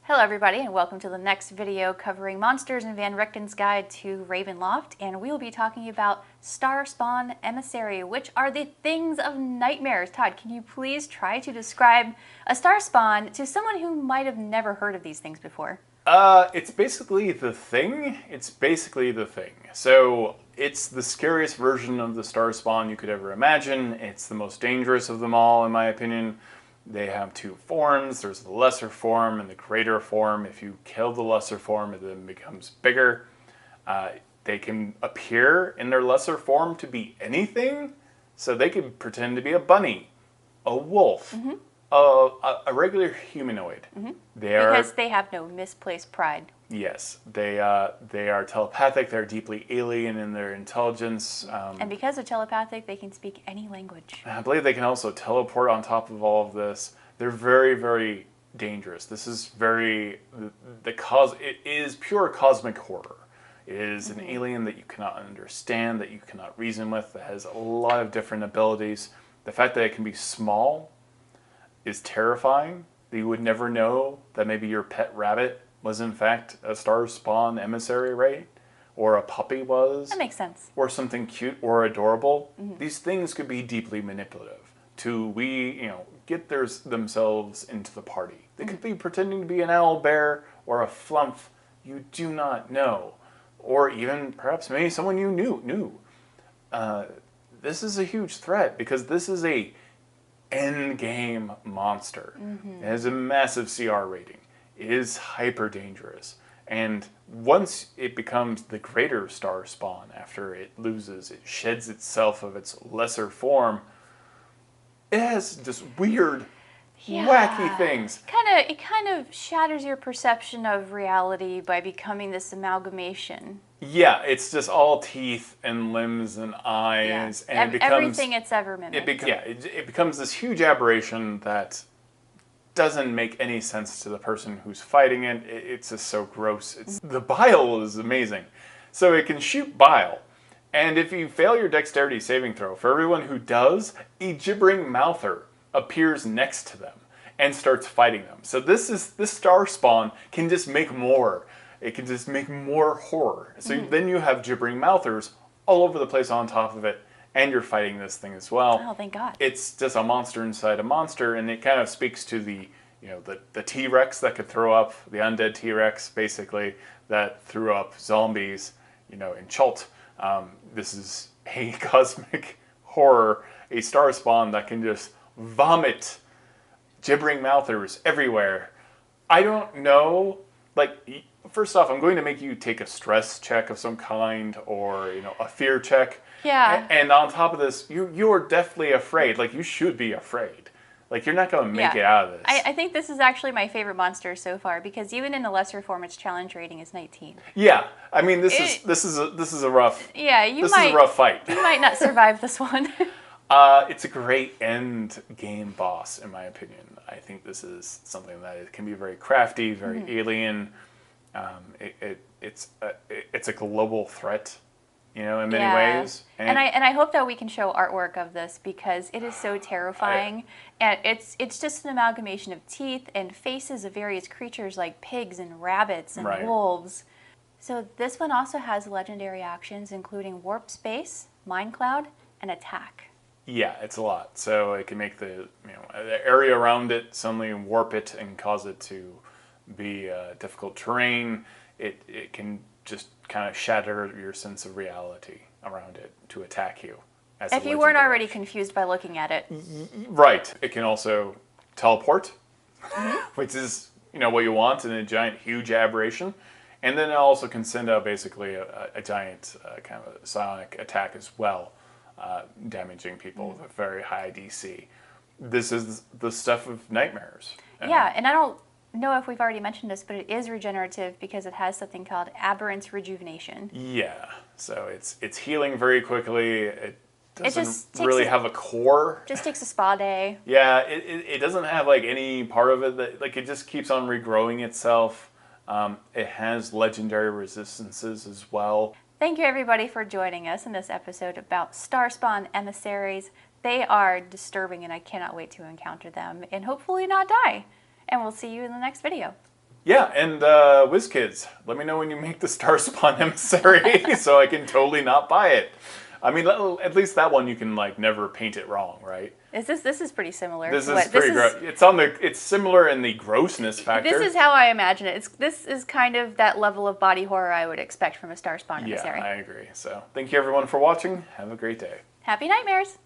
Hello everybody and welcome to the next video covering Monsters in Van Richten's Guide to Ravenloft, and we will be talking about Starspawn Emissary, which are the things of nightmares. Todd, can you please try to describe a Starspawn to someone who might have never heard of these things before? It's basically the thing. So it's the scariest version of the Starspawn you could ever imagine. It's the most dangerous of them all, in my opinion. They have two forms. There's the lesser form and the greater form. If you kill the lesser form, it then becomes bigger. They can appear in their lesser form to be anything. So they could pretend to be a bunny, a wolf, a regular humanoid. Because they have no misplaced pride. Yes, they are telepathic. They're deeply alien in their intelligence. And because they're telepathic, they can speak any language. I believe they can also teleport on top of all of this. They're very, very dangerous. This is it is pure cosmic horror. It is an alien that you cannot understand, that you cannot reason with, that has a lot of different abilities. The fact that it can be small is terrifying. That you would never know that maybe your pet rabbit was in fact a Starspawn emissary, right? Or a puppy was. That makes sense. Or something cute or adorable. These things could be deeply manipulative to get themselves into the party. They could be pretending to be an owl bear or a flump you do not know. Or even perhaps maybe someone you knew. This is a huge threat because this is a endgame monster. It has a massive CR rating. It is hyper dangerous. And once it becomes the greater Starspawn, after it sheds itself of its lesser form, it has just weird, wacky things. It kind of shatters your perception of reality by becoming this amalgamation. Yeah, it's just all teeth and limbs and eyes, and it becomes everything it's ever mimicked. It becomes this huge aberration that doesn't make any sense to the person who's fighting it. It's just so gross. The bile is amazing. So it can shoot bile. And if you fail your dexterity saving throw, for everyone who does, a gibbering mouther appears next to them and starts fighting them. So this Starspawn can just make more. It can just make more horror. So then you have gibbering mouthers all over the place on top of it, and you're fighting this thing as well. Oh, thank God. It's just a monster inside a monster, and it kind of speaks to the T-Rex that could throw up, the undead T-Rex, basically, that threw up zombies, in Chult. This is a cosmic horror, a Starspawn that can just vomit gibbering mouthers everywhere. I don't know, first off, I'm going to make you take a stress check of some kind, or, a fear check. Yeah. And on top of this, you are deathly afraid. You should be afraid. You're not going to make it out of this. I think this is actually my favorite monster so far, because even in a lesser form, its challenge rating is 19. Yeah. I mean, this is a rough. Yeah, this is a rough fight. You might not survive this one. It's a great end game boss, in my opinion. I think this is something that can be very crafty, very alien. It's a global threat, in many ways. And I hope that we can show artwork of this, because it is so terrifying. And it's just an amalgamation of teeth and faces of various creatures like pigs and rabbits and wolves. So this one also has legendary actions, including warp space, mind cloud, and attack. Yeah, it's a lot. So it can make the area around it suddenly warp it and cause it to be difficult terrain. It can just kind of shatter your sense of reality around it to attack you. If you weren't already confused by looking at it. Right. It can also teleport, which is what you want in a giant, huge aberration. And then it also can send out basically a giant kind of psionic attack as well, damaging people with a very high DC. This is the stuff of nightmares. Yeah, and I don't know if we've already mentioned this, but it is regenerative because it has something called aberrant rejuvenation. Yeah, so it's healing very quickly. It doesn't really have a core. Just takes a spa day. Yeah, it doesn't have any part of it that it just keeps on regrowing itself. It has legendary resistances as well. Thank you everybody for joining us in this episode about Starspawn emissaries. They are disturbing, and I cannot wait to encounter them and hopefully not die. And we'll see you in the next video. Yeah, and WizKids, let me know when you make the Starspawn Emissary so I can totally not buy it. I mean, at least that one you can like never paint it wrong, right? This is pretty similar. This is pretty gross. It's similar in the grossness factor. This is how I imagine it. This is kind of that level of body horror I would expect from a Starspawn Emissary. Yeah, I agree. So, thank you everyone for watching. Have a great day. Happy nightmares!